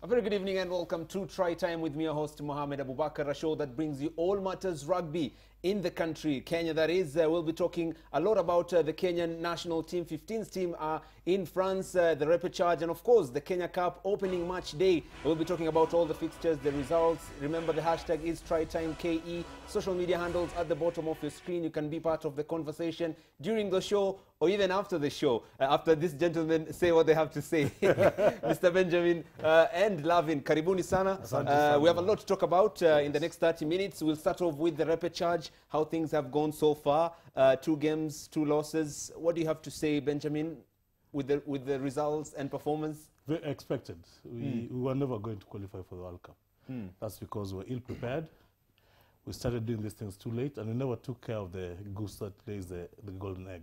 A very good evening and welcome to Try Time with me, your host Mohamed Abubakar, a show that brings you all matters rugby in the country, Kenya that is. We'll be talking a lot about the Kenyan national team, 15th team in France, the repechage, and of course the Kenya Cup opening match day. We'll be talking about all the fixtures, the results. Remember the hashtag is TryTimeKE. Social media handles at the bottom of your screen. You can be part of the conversation during the show or even after the show, after these gentlemen say what they have to say. Mr. Benjamin and Lavin, karibuni sana. We have a lot to talk about in the next 30 minutes. We'll start off with the repechage, how things have gone so far. 2 games, 2 losses. What do you have to say, Benjamin, with the results and performance? Very expected. We were never going to qualify for the World Cup. That's because we were ill-prepared. We started doing these things too late, and we never took care of the goose that lays the golden egg.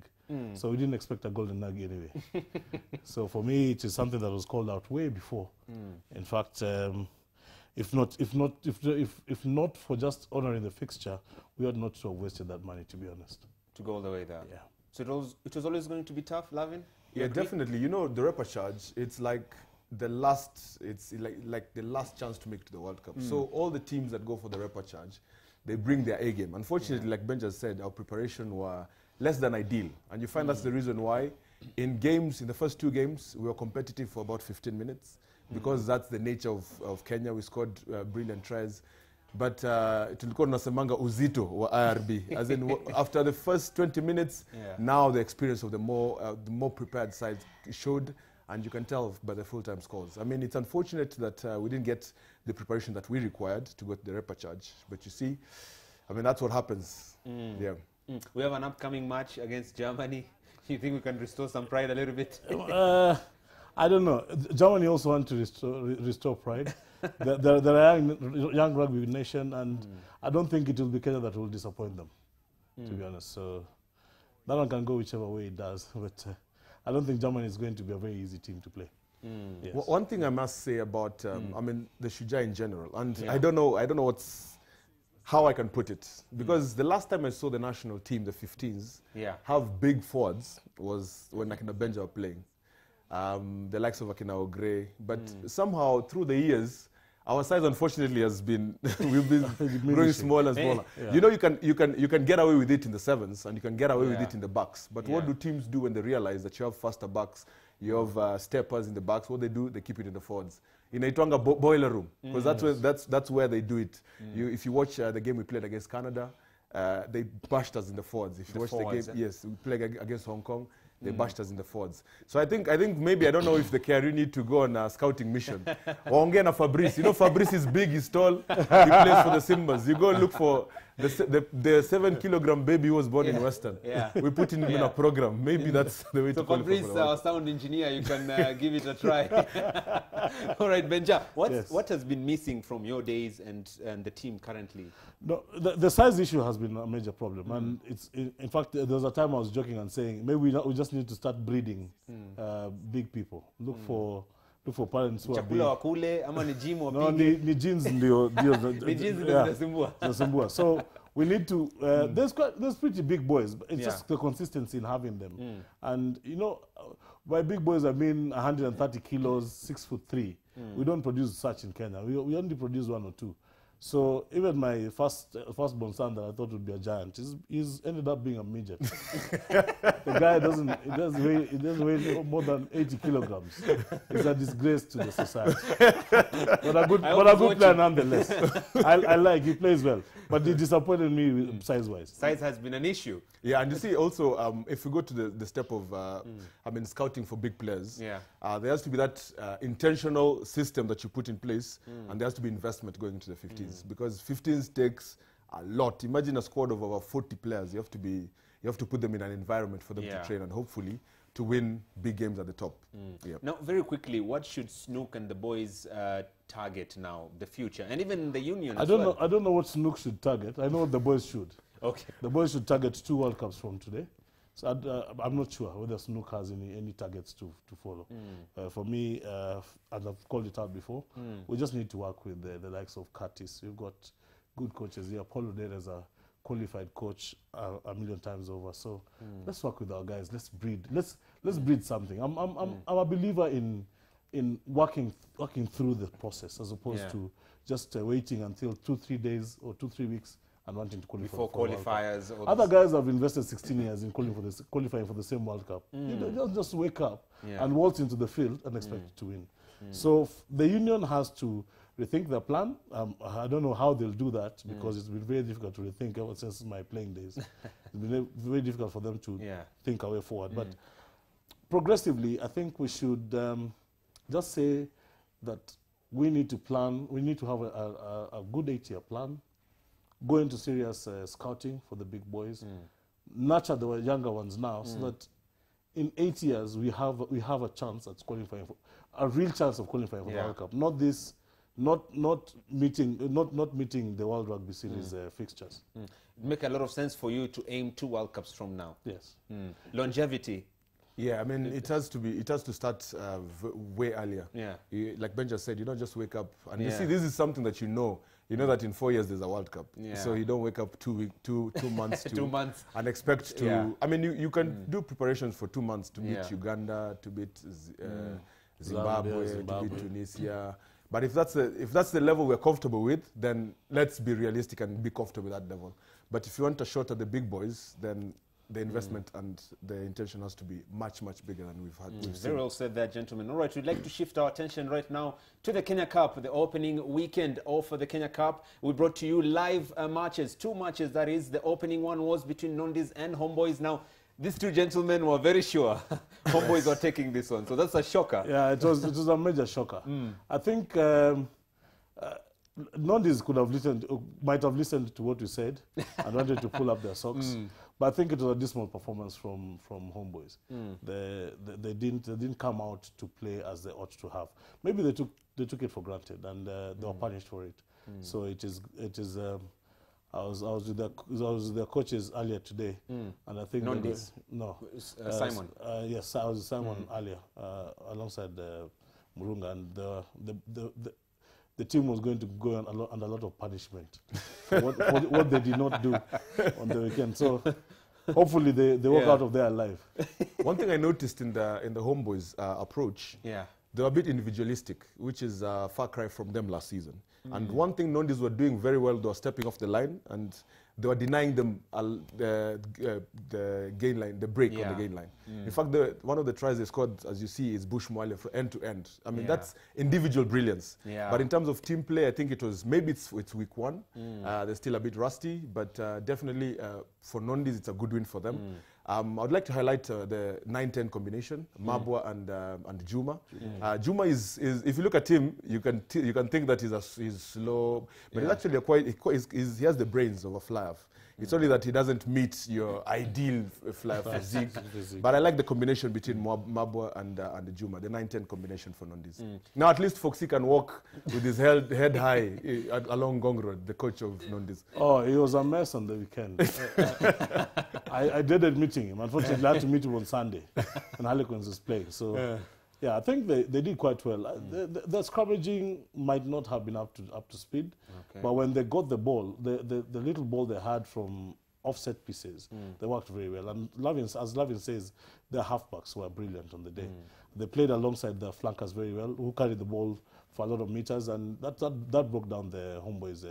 So we didn't expect a golden egg anyway. So for me, it is something that was called out way before. In fact, if not for just honoring the fixture, we ought not to have wasted that money, to be honest. To go all the way there. Yeah. So it was always going to be tough, Lavin? Yeah, definitely. You know, the repechage, it's like the last, it's like the last chance to make it to the World Cup. So all the teams that go for the repechage, they bring their A game. Unfortunately, like Ben just said, our preparation were less than ideal. And you find that's the reason why in games, in the first 2 games, we were competitive for about 15 minutes because that's the nature of Kenya. We scored brilliant tries. But tulikuwa tunasemanga uzito wa IRB. As in, after the first 20 minutes, now the experience of the more prepared side showed, and you can tell by the full-time scores. I mean, it's unfortunate that we didn't get the preparation that we required to go to the repechage. But you see, I mean, that's what happens. Yeah. We have an upcoming match against Germany. You think we can restore some pride a little bit? I don't know. Germany also want to restore pride. They're a young rugby nation, and I don't think it will be Kenya that will disappoint them, to be honest. So that one can go whichever way it does. But I don't think Germany is going to be a very easy team to play. Yes. Well, one thing I must say about, I mean, the Shujaa in general, and I don't know how I can put it, because the last time I saw the national team, the 15s, have big forwards was when Akina Benja were playing. The likes of Akina Ogre, but somehow through the years, our size unfortunately has been we've been growing smaller and smaller. You know, you can get away with it in the 7s and you can get away with it in the backs. But what do teams do when they realize that you have faster backs, you have steppers in the backs? What they do, they keep it in the forwards. In Itwanga boiler room, because that's where they do it. If you watch the game we played against Canada, they bashed us in the forwards. If you watch the game, yes, we played against Hong Kong. They bashed us in the forwards. So I think maybe, I don't know if the KRU need to go on a scouting mission. Waongea na Fabrice. You know, Fabrice is big, he's tall. He plays for the Simbas. You go look for the 7-kilogram baby who was born in Western. We put him in a program. Maybe that's the way to call it. So Fabrice, our sound engineer, you can give it a try. All right, Benja, what has been missing from your days and the team currently? No, the size issue has been a major problem. And it's in fact, there was a time I was joking and saying, maybe we just need to start breeding big people. Look for parents who are big. Chakula wakule ama ni gym or no, ni jeans ndio ni jeans ndio zinasumbua. So we need to there's pretty big boys, but it's just the consistency in having them. And you know, by big boys I mean 130 kilos, 6'3". We don't produce such in Kenya. We only produce 1 or 2. So even my firstborn son that I thought would be a giant, he's ended up being a midget. The guy doesn't weigh more than 80 kilograms. It's a disgrace to the society. But a good player nonetheless. I like, he plays well. But he disappointed me size-wise. Size has been an issue. Yeah, and you see also, if we go to the step of, I mean, scouting for big players, there has to be that intentional system that you put in place, and there has to be investment going into the 15s. Because 15s takes a lot. Imagine a squad of over 40 players. You have to put them in an environment for them to train and hopefully to win big games at the top. Now, very quickly, what should Snook and the boys target now, the future, and even the union? I don't know what Snook should target. I know what the boys should. Okay. The boys should target 2 World Cups from today. So I'm not sure whether Snook has any targets to follow. For me, as I've called it out before, we just need to work with the likes of Curtis. We've got good coaches here. Paul Odera is a qualified coach a million times over. So let's work with our guys. Let's breed. Let's breed something. I'm a believer in working working through the process as opposed to just waiting until 2-3 days or 2-3 weeks and wanting to qualify before qualifiers. Other guys have invested 16 years in qualifying for the same World Cup. You don't just wake up and waltz into the field and expect to win. So the union has to rethink their plan. I don't know how they'll do that because it's been very difficult to rethink ever since my playing days. It's been very difficult for them to think our way forward. But progressively, I think we should just say that we need to plan. We need to have a good 8-year plan. Go into serious scouting for the big boys. Nurture the younger ones now, so that in 8 years we have a chance at qualifying for a real chance of qualifying for the World Cup. Not this, not meeting the World Rugby Series fixtures. It make a lot of sense for you to aim 2 World Cups from now. Yes. Longevity. Yeah, I mean, it has to start way earlier. Yeah. Like Ben just said, you don't just wake up. And you see, this is something that you know that in 4 years there's a World Cup. Yeah. So you don't wake up 2 months to 2 months and expect to. I mean, you can do preparations for 2 months to beat Uganda, to beat Zimbabwe, to beat Tunisia. But if that's the level we're comfortable with, then let's be realistic and be comfortable with that level. But if you want a shot at the big boys, then the investment and the intention has to be much, much bigger than we've had. Very well said there, gentlemen. All right, we'd like to shift our attention right now to the Kenya Cup, the opening weekend of the Kenya Cup. We brought to you live matches, 2 matches, that is. The opening one was between Nondis and Homeboys. Now, these 2 gentlemen were very sure Homeboys were taking this one, so that's a shocker. Yeah, it was a major shocker. I think Nondis might have listened to what we said and wanted to pull up their socks. But I think it was a dismal performance from Homeboys. They didn't come out to play as they ought to have. Maybe they took it for granted and they were punished for it. So it is. I was with their coaches earlier today, and I think Simon. Yes, I was with Simon earlier alongside Murunga, and the team was going to go under a lot of punishment for what they did not do on the weekend. So hopefully they walk out of there alive. One thing I noticed in the Homeboys approach, they were a bit individualistic, which is a far cry from them last season. And one thing Nondis were doing very well, they were stepping off the line and they were denying them the gain line, the break on the gain line. In fact, one of the tries they scored, as you see, is Bush Mwale from end to end. I mean, that's individual brilliance. But in terms of team play, I think it was, maybe it's week 1. They're still a bit rusty, but definitely for Nondis, it's a good win for them. I'd like to highlight the 9-10 combination, Mabwa and Juma. Juma is if you look at him, you can think that he's slow, but he's actually he has the brains of a flyer. It's only that he doesn't meet your ideal flyer physique. But I like the combination between Mabwa and Juma, the 9-10 combination for Nondis. Now at least Foxy can walk with his head high along Gong Road, the coach of Nondis. Oh, he was a mess on the weekend. I dreaded meeting him. Unfortunately, I had to meet him on Sunday when Harlequins was playing. So, yeah, I think they did quite well. The scrummaging might not have been up to speed, but when they got the ball, the little ball they had from offset pieces, they worked very well. And as Lavin says, their halfbacks were brilliant on the day. They played alongside the flankers very well, who carried the ball for a lot of meters, and that broke down the Homeboys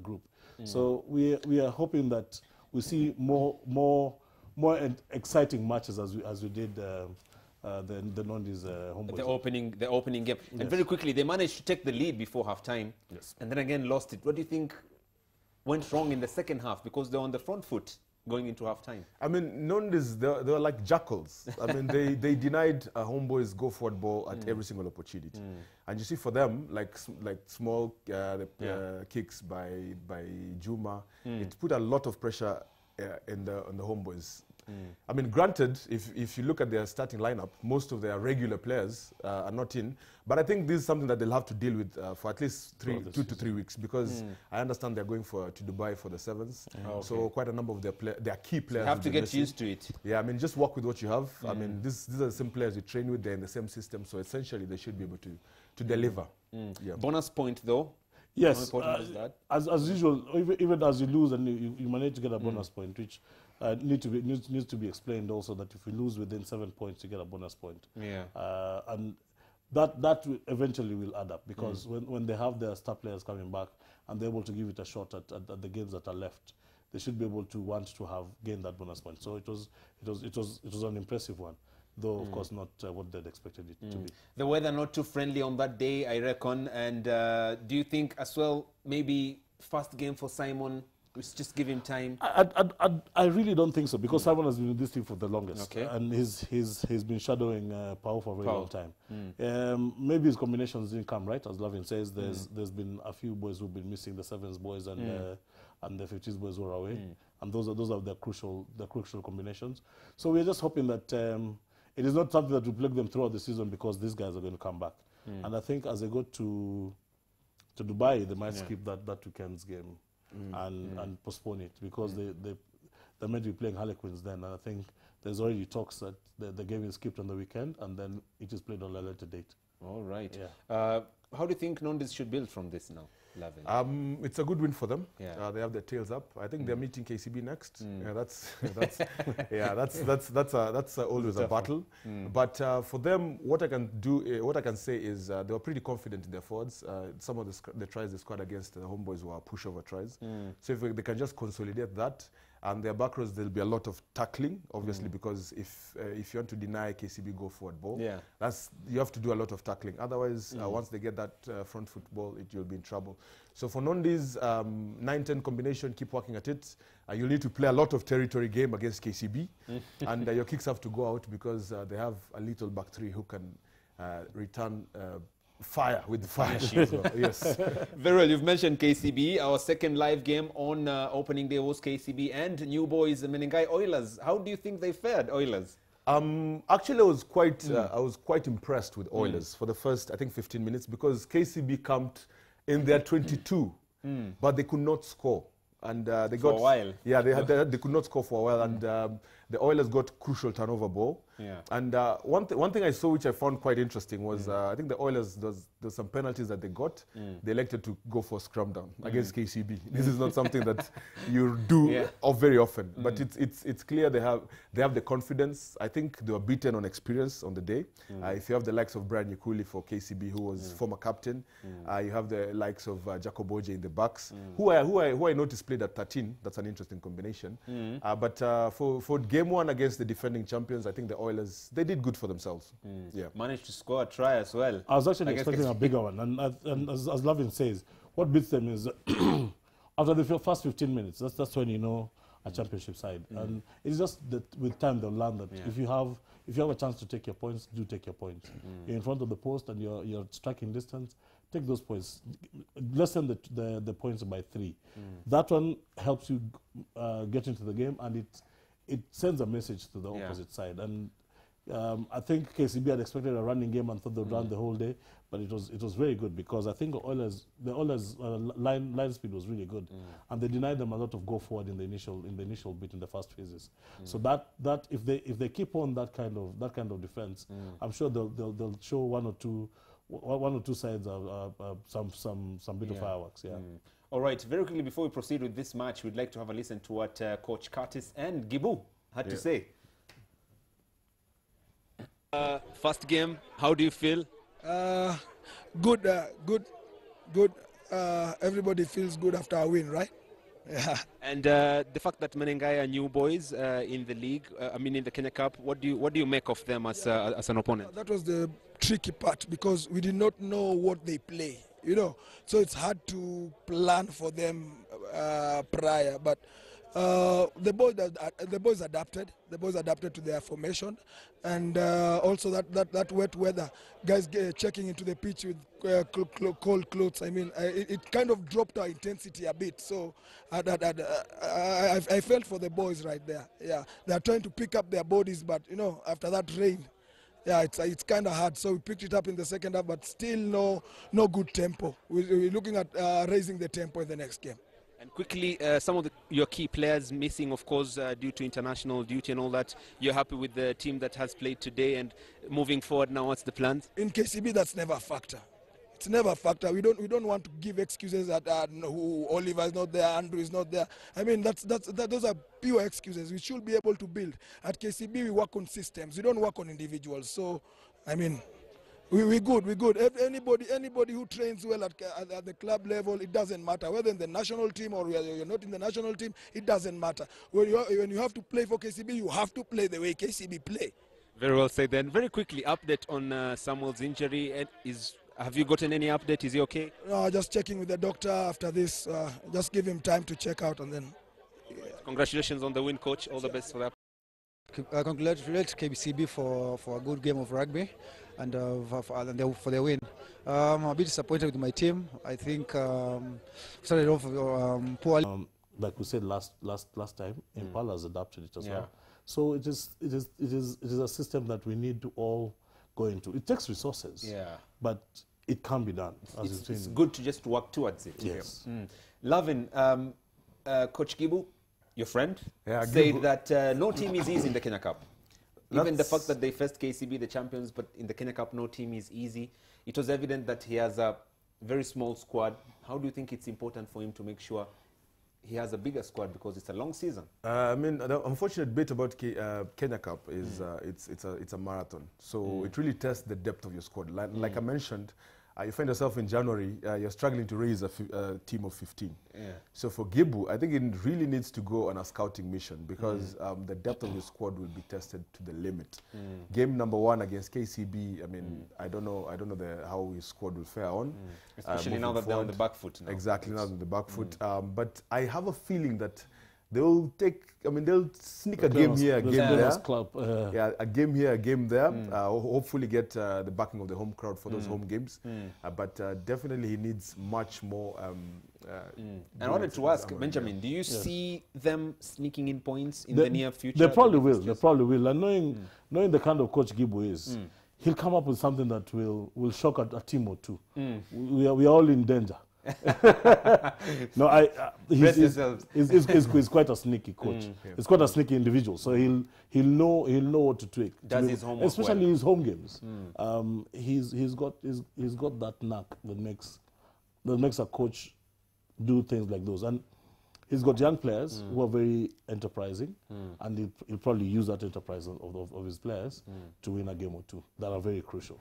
group. So we are hoping that we see more exciting matches as we did the Nondis Homeboys. The opening game. Yes. And very quickly, they managed to take the lead before half-time, and then again lost it. What do you think went wrong in the second half? Because they're on the front foot going into half-time. I mean, Nondis, they were like jackals. I mean, they denied Homeboys go-forward ball at every single opportunity. And you see for them, like small kicks by Juma, it put a lot of pressure on the Homeboys. I mean, granted, if you look at their starting lineup, most of their regular players are not in. But I think this is something that they'll have to deal with for at least 2 to 3 weeks, because I understand they're going to Dubai for the Sevens. So quite a number of their key players. You have to get used to it. Yeah, I mean, just work with what you have. I mean, these are the same players you train with. They're in the same system. So essentially, they should be able to deliver. Bonus point, though. Yes, as usual, even as you lose and you manage to get a bonus point, which needs to be explained also, that if you lose within 7 points, you get a bonus point. Yeah. And that eventually will add up, because when they have their star players coming back and they're able to give it a shot at the games that are left, they should be able to want to have gained that bonus point. So it was an impressive one, though of course not what they'd expected it to be. The weather not too friendly on that day, I reckon. And do you think as well, maybe first game for Simon, let's just give him time? I really don't think so, because Simon has been in this team for the longest, and he's been shadowing Pau for a very long time. Maybe his combinations didn't come right, as Lavin says. There's been a few boys who've been missing, the sevens boys and the 15s boys who are away, and those are the crucial combinations. So we're just hoping that it is not something that will plague them throughout the season, because these guys are going to come back. And I think as they go to Dubai, they might skip that weekend's game. And postpone it, because they're meant to be playing Harlequins then, and I think there's already talks that the game is skipped on the weekend and then it is played on a later date. All right. Yeah. How do you think Nondis should build from this now, Lavin? It's a good win for them. Yeah. They have their tails up. I think they're meeting KCB next. Yeah, that's always a battle. But for them, what I can say is they were pretty confident in their forwards. Some of the tries they scored against the homeboys were pushover tries. So if they can just consolidate that. And their back rows, there'll be a lot of tackling, obviously, because if you want to deny KCB go forward ball, you have to do a lot of tackling. Otherwise, once they get that front foot ball, you'll be in trouble. So for Nondi's 9-10 combination, keep working at it. You'll need to play a lot of territory game against KCB, and your kicks have to go out, because they have a little back three who can return fire with the fire. Yes. Very well. You've mentioned KCB. Our second live game on opening day was KCB and New Boys Menengai Oilers. How do you think they fared, Oilers? Actually, I was quite impressed with Oilers for the first, I think, 15 minutes, because KCB camped in their 22, but they could not score. And they got for a while. Yeah, they could not score for a while, and the Oilers got crucial turnover ball. Yeah. And one thing I saw which I found quite interesting was I think the Oilers, there's some penalties that they got. They elected to go for scrum down against KCB. This is not something that you do very often, but it's clear they have the confidence. I think they were beaten on experience on the day. If you have the likes of Brian Yukuli for KCB, who was former captain, you have the likes of Jacob Oje in the backs, who I noticed played at 13. That's an interesting combination. But for game one against the defending champions, I think the Oilers, they did good for themselves. Yeah, managed to score a try as well. I was actually expecting a bigger one, and as Lavin says, what beats them is after the first 15 minutes. That's when you know a championship side, and it's just that with time they'll learn that if you have a chance to take your points, do take your points. You're in front of the post and you're striking distance. Take those points. Lessen the points by 3. That one helps you get into the game, and it sends a message to the opposite side. And I think KCB had expected a running game and thought they'd run the whole day, but it was very good, because I think the Oilers line speed was really good, and they denied them a lot of go forward in the initial bit in the first phases. So that if they keep on that kind of defense, I'm sure they'll show one or two sides of some bit of fireworks. Yeah. All right, very quickly before we proceed with this match, we'd like to have a listen to what Coach Curtis and Gibu had to say. First game, how do you feel? Good. Everybody feels good after a win, right? Yeah. And the fact that Menengai are new boys in the league, in the Kenya Cup, what do you make of them as an opponent? That was the tricky part, because we did not know what they play, so it's hard to plan for them prior. But the boys adapted. The boys adapted to their formation, and also that wet weather, guys checking into the pitch with cold clothes. It kind of dropped our intensity a bit. So I felt for the boys right there. Yeah, they are trying to pick up their bodies, but after that rain, yeah, it's kind of hard. So we picked it up in the second half, but still no good tempo. We're looking at raising the tempo in the next game. And quickly, some of your key players missing, of course, due to international duty and all that. You're happy with the team that has played today, and moving forward now, what's the plans? In KCB, that's never a factor. It's never a factor. We don't want to give excuses that Oliver is not there, Andrew is not there. Those are pure excuses. We should be able to build. At KCB, we work on systems. We don't work on individuals. So, We're good. Anybody who trains well at the club level, it doesn't matter. Whether in the national team or you're not in the national team, it doesn't matter. When you have to play for KCB, you have to play the way KCB play. Very well said then. Very quickly, update on Samuel's injury. Have you gotten any update? Is he okay? No, just checking with the doctor after this. Just give him time to check out and then... Yeah. Congratulations on the win, coach. All the best for that. Congratulate KCB for a good game of rugby and for their win. I'm a bit disappointed with my team. I think started off poorly. Like we said last time, Impala has adapted it as well. So it is a system that we need to all go into. It takes resources, but it can be done. It's good to just work towards it. Yes. Lavin, Coach Gibu, your friend, said Gibu. that no team is easy in the Kenya Cup. Even the fact that they faced KCB, the champions, but in the Kenya Cup, no team is easy. It was evident that he has a very small squad. How do you think it's important for him to make sure he has a bigger squad because it's a long season? I mean, the unfortunate bit about Kenya Cup is it's a marathon. So it really tests the depth of your squad. Like I mentioned, you find yourself in January, you're struggling to raise a team of 15. So for Gibu, I think it really needs to go on a scouting mission because the depth of the squad will be tested to the limit. Game number 1 against KCB, I mean, I don't know how his squad will fare on. Especially now that they're on the back foot. Now. Exactly, now on the back foot. But I have a feeling that they'll sneak a game here, a game there. A game here, a game there. Hopefully get the backing of the home crowd for those home games. But definitely he needs much more. And I wanted to ask, Benjamin, do you see them sneaking in points in the near future? They probably will. They probably will. And knowing the kind of coach Gibu is, he'll come up with something that will shock a team or two. We are all in danger. No, he's quite a sneaky coach. He's quite a sneaky individual. So he'll know what to tweak. Does his homework especially well. his home games. He's got that knack that makes a coach do things like those. And he's got young players who are very enterprising, and he'll probably use that enterprise of his players to win a game or two that are very crucial.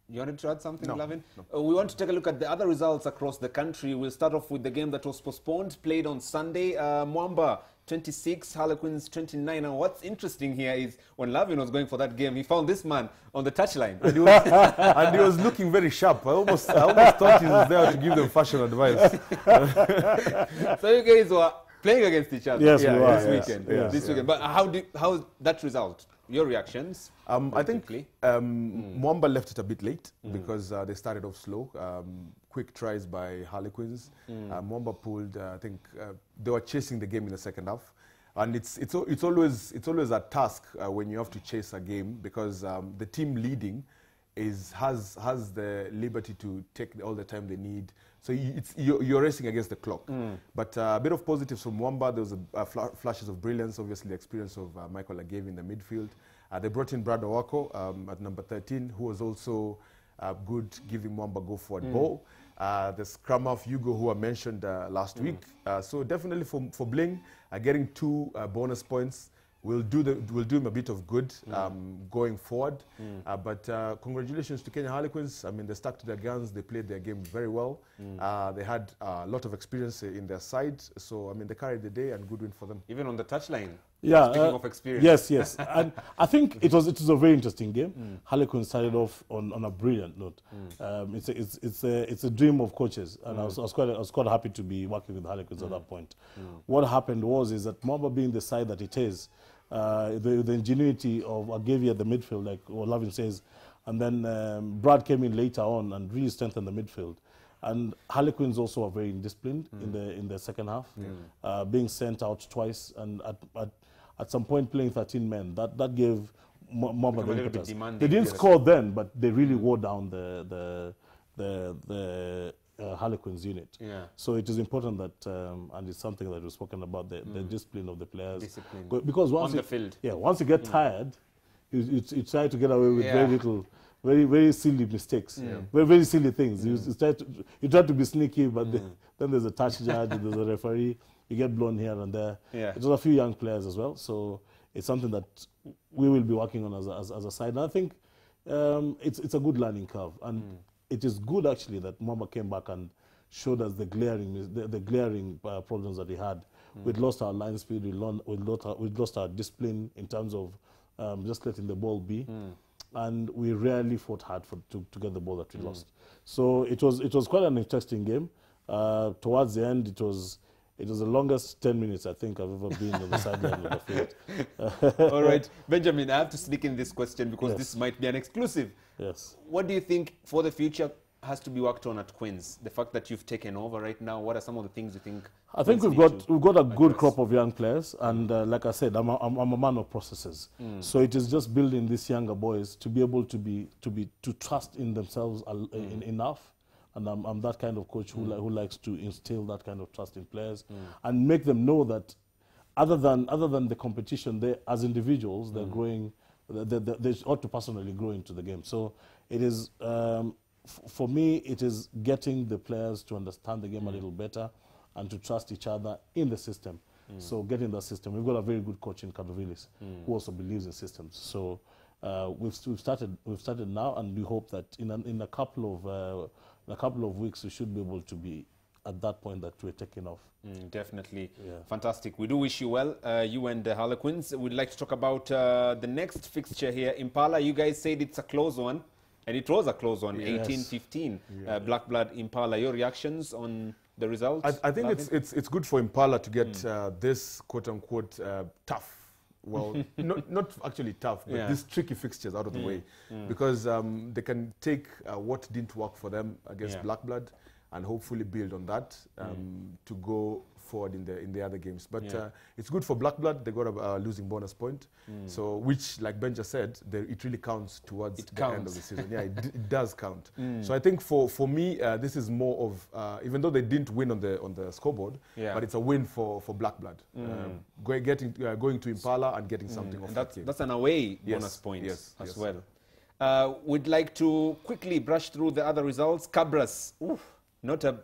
You wanted to add something, No, Lavin? no. We want to take a look at the other results across the country. We'll start off with the game that was postponed, played on Sunday. Mwamba 26, Harlequins 29. And what's interesting here is when Lavin was going for that game, he found this man on the touchline. And And he was looking very sharp. I almost thought he was there to give them fashion advice. So you guys were playing against each other Yes, this yes, weekend. yes, This weekend. But how's that result? Your reactions? I think Mwamba left it a bit late because they started off slow. Quick tries by Harlequins. Mwamba pulled. I think they were chasing the game in the second half, and it's always a task when you have to chase a game because the team leading has the liberty to take all the time they need. So you're racing against the clock. But a bit of positives from Mwamba. There was flashes of brilliance, obviously the experience of Michael Agavi in the midfield. They brought in Brad Owako at number 13, who was also good giving Mwamba go-forward ball. The scrum half, Hugo, who I mentioned last week. So definitely for Bling, getting 2 bonus points will do him a bit of good going forward. But congratulations to Kenya Harlequins. I mean, they stuck to their guns. They played their game very well. They had a lot of experience in their side. So, I mean, they carried the day and good win for them. Even on the touchline. Yeah, Speaking of experience. Yes. And I think it was a very interesting game. Harlequins started off on a brilliant note. It's a dream of coaches, and I was quite happy to be working with Harlequins at that point. What happened is that Mwamba, being the side that it is, the ingenuity of Agavi at the midfield, like what Lavin says, and then Brad came in later on and really strengthened the midfield. And Harlequins also are very indisciplined in the second half, being sent out twice and at some point playing 13 men. That gave Mwamba the impetus. They didn't score then, but they really wore down the Harlequins unit. So it is important that, and it's something that we've spoken about, the discipline of the players. Because once on the field. Once you get tired, you try to get away with very little. Very, very silly mistakes. Very, very silly things. You try to be sneaky, but then there's a touch judge, there's a referee. You get blown here and there. It was a few young players as well, so it's something that we will be working on as a side. And I think it's a good learning curve, and it is good actually that Mwamba came back and showed us the glaring problems that he had. We'd lost our line speed, we lost our discipline in terms of just letting the ball be, and we rarely fought hard to get the ball that we lost. So it was quite an interesting game. Towards the end, it was the longest 10 minutes I think I've ever been on the sideline of the field. All right, Benjamin, I have to sneak in this question because this might be an exclusive. Yes. What do you think for the future has to be worked on at Queens? The fact that you've taken over right now, what are some of the things you think? I think we've got a good crop of young players, and like I said, I'm a man of processes. So it is just building these younger boys to be able to trust in themselves enough. And I'm that kind of coach who likes to instill that kind of trust in players and make them know that other than the competition, they as individuals they're growing. They ought to personally grow into the game. So it is. For me, it is getting the players to understand the game a little better and to trust each other in the system. So getting that system. We've got a very good coach in Kadovilis who also believes in systems. So we've started now, and we hope that in a couple of weeks we should be able to be at that point that we're taking off. Definitely. Yeah. Fantastic. We do wish you well, you and the Harlequins. We'd like to talk about the next fixture here. Impala, you guys said it's a close one. And it was a close one, 18-15, Black Blood Impala. Your reactions on the results? I think it's good for Impala to get this quote-unquote tough, well, not actually tough, but these tricky fixtures out of the way. Because they can take what didn't work for them against Black Blood and hopefully build on that to go forward in the other games. But it's good for Black Blood. They got a losing bonus point. So which, like Benja said, it really counts towards the end of the season. Yeah, it does count. So I think for me, this is more of, even though they didn't win on the scoreboard, but it's a win for Black Blood. Going to Impala and getting something off that game. That's an away bonus point as well. We'd like to quickly brush through the other results. Cabras, not a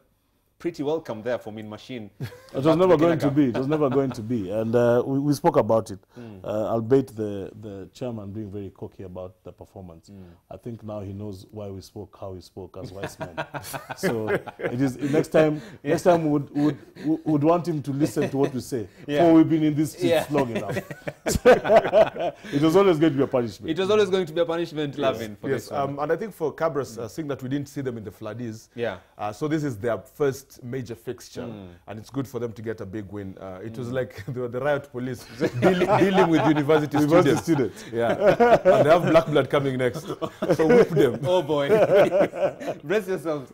pretty welcome there for Mean Machine. It was never going to be. It was never going to be. And we spoke about it. Albeit the chairman being very cocky about the performance. I think now he knows why we spoke, how we spoke as wise men. So it is next time we would want him to listen to what we say. For we've been in this seat long enough. It was always going to be a punishment. It was always going to be a punishment, Lavin, for this one. And I think for Cabras, seeing that we didn't see them in the Floodies, so this is their first major fixture, and it's good for them to get a big win. It was like the riot police dealing with university students. Yeah, and they have Black Blood coming next, so whip them. Oh boy, brace yourselves.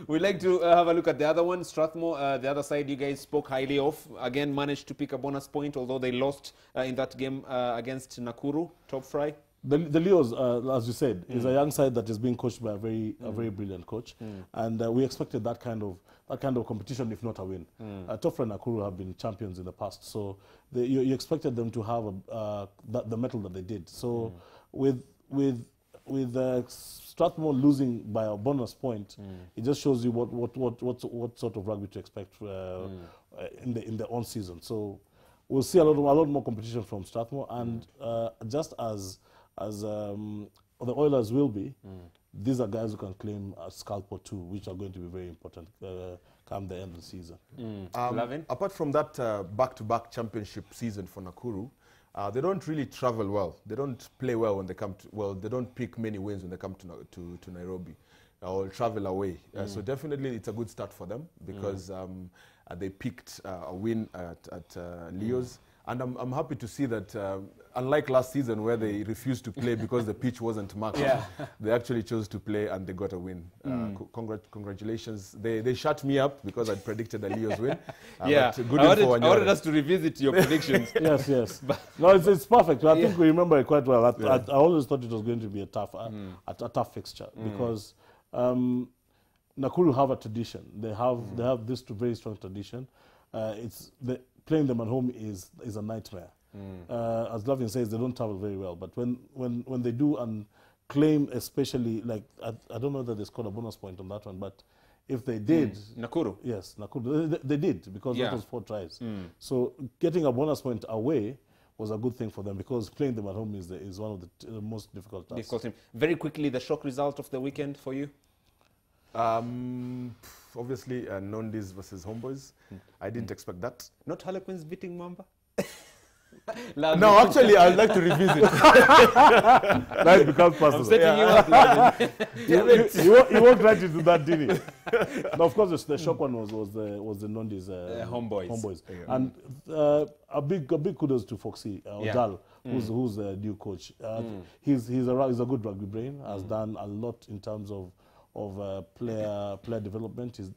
We'd like to have a look at the other one, Strathmore. The other side, you guys spoke highly of. Again, managed to pick a bonus point, although they lost in that game against Nakuru. Top Fry. The Leos, as you said, is a young side that is being coached by a very brilliant coach, and we expected that kind of competition, if not a win. Top Fry and Nakuru have been champions in the past, so you expected them to have the mettle that they did. So with Strathmore losing by a bonus point, it just shows you what sort of rugby to expect in the on season. So we'll see a lot more competition from Strathmore, and just as the Oilers will be, these are guys who can claim a scalp or two, which are going to be very important come the end of the season. Apart from that back-to-back championship season for Nakuru, they don't really travel well. They don't play well when they come to, they don't pick many wins when they come to Nairobi or travel away. So definitely it's a good start for them because they picked a win at Leo's. And I'm happy to see that, unlike last season where they refused to play because the pitch wasn't marked, they actually chose to play and they got a win. Congratulations. They shut me up because I'd predicted a Leo's win. But good I wanted us to revisit your predictions. Yes. No, it's perfect. I think we remember it quite well. I always thought it was going to be a tough fixture because Nakuru have a tradition. They have this very strong tradition. Playing them at home is a nightmare. As Lavin says, they don't travel very well. But when they do and claim, especially, like, I don't know that they scored a bonus point on that one, but if they did... Nakuru? Yes, Nakuru. They did, because that was 4 tries. So getting a bonus point away was a good thing for them, because playing them at home is one of the most difficult tasks. Very quickly, the shock result of the weekend for you? Obviously, Nondis versus Homeboys. I didn't expect that. Not Harlequins beating Mwamba? No, actually, I'd like to revisit. Now it becomes personal. I'm setting you up, Lavin. You won't right into that, did he? No, of course, the shock one was the Nondis Homeboys. Yeah. And a big kudos to Foxy Odal, who's the new coach. He's a good rugby brain. Has done a lot in terms of player development. He's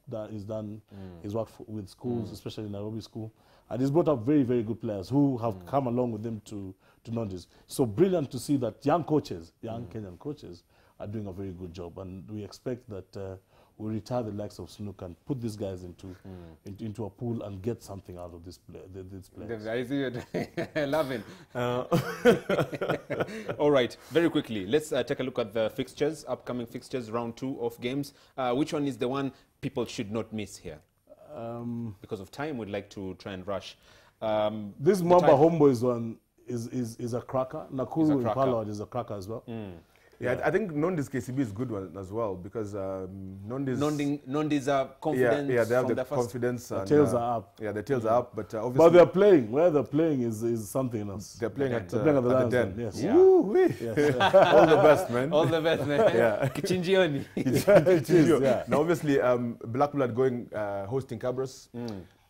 done his work with schools, especially in Nairobi school. And he's brought up very, very good players who have come along with him to Nondis. So brilliant to see that young Kenyan coaches are doing a very good job. And we expect that we'll retire the likes of Snook and put these guys into a pool and get something out of this players. I see it. Loving. All right, very quickly, let's take a look at the fixtures, upcoming fixtures, round 2 of games. Which one is the one people should not miss here? Because of time, we'd like to try and rush. This Mwamba Homeboys one is a cracker. Nakuru Impala is a cracker as well. Yeah, I think Nondis KCB is a good one as well, because Nondis are confident. Yeah, they have the confidence. The tails are up. Yeah, the tails are up, but obviously. But they're playing. Where they're playing is something else. They're playing at the Den. Yes. Yeah. Yes. All the best, man. All the best, man. Yeah. Kichinjioni. It is, yeah. Now, obviously, Black Blood going hosting Cabras.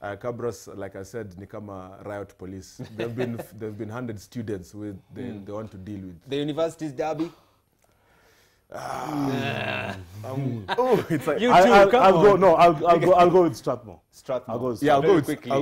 Cabras, like I said, Nikama riot police. They've been handed students with they want to deal with. The university's derby. It's like I'll go with Strathmore. Strathmore. I'll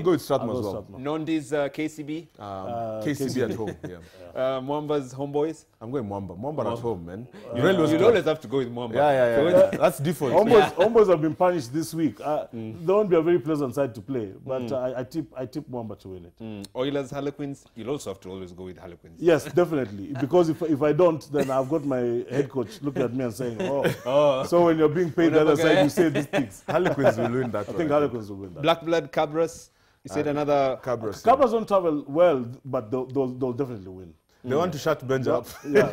go with Strathmore as well. Nondis KCB. KCB at home. Yeah. Mwamba's Homeboys. I'm going Mwamba. Mwamba at home, man. You'd always have to go with Mwamba. Yeah. That's default. Homeboys have been punished this week. They won't be a very pleasant side to play, but I tip Mwamba to win it. Oilers Harlequins. You'll also have to always go with Harlequins. Yes, definitely. Because if I don't, then I've got my head coach looking at me and saying, so when you're being paid the other side, you say these things. Harlequins will win that. I think Harlequins will win that. Black Blood Cabras. You said another. Cabras. Cabras don't travel well, but they'll definitely win. They want to shut Benja up. Yeah.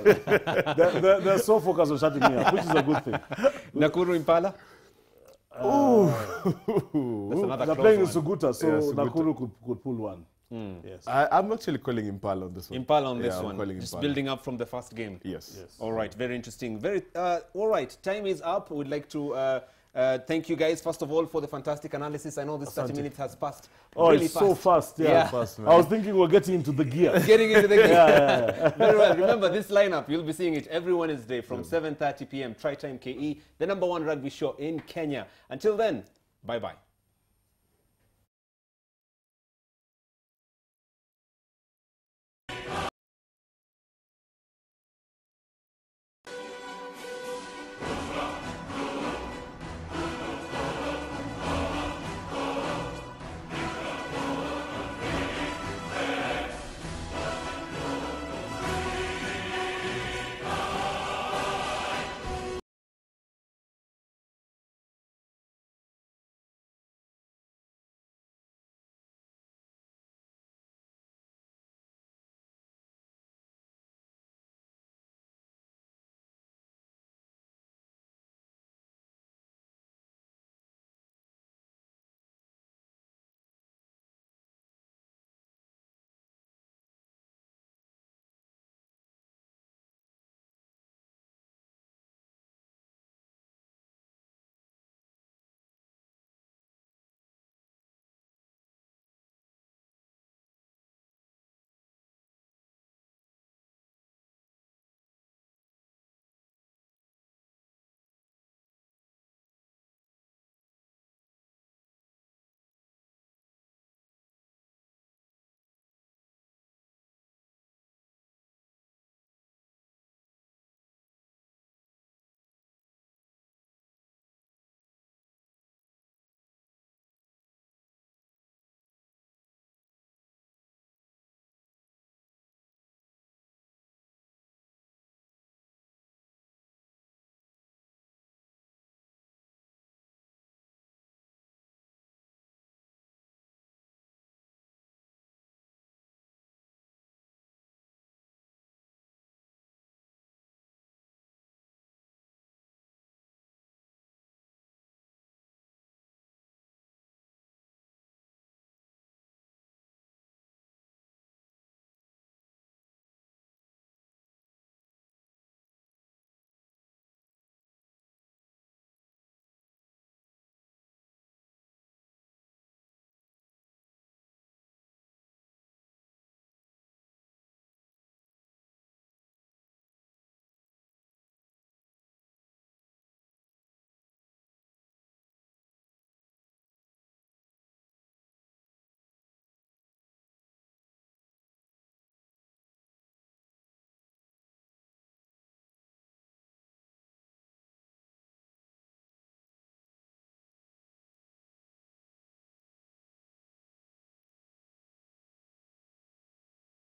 They're so focused on shutting me up, which is a good thing. Nakuru Impala. They're playing in Suguta, so Nakuru could pull one. Yes. I'm actually calling Impala on this one. Impala on this I'm one. calling Just Impala. building up from the first game. Yes. All right, very interesting. All right, time is up. We'd like to thank you guys, first of all, for the fantastic analysis. I know this 30 minutes has passed really it's so fast. Yeah. Fast, I was thinking we're getting into the gear. Getting into the game. Very well. Remember, this lineup, you'll be seeing it every Wednesday from 7:30 p.m. Tri Time KE, the #1 rugby show in Kenya. Until then, bye-bye.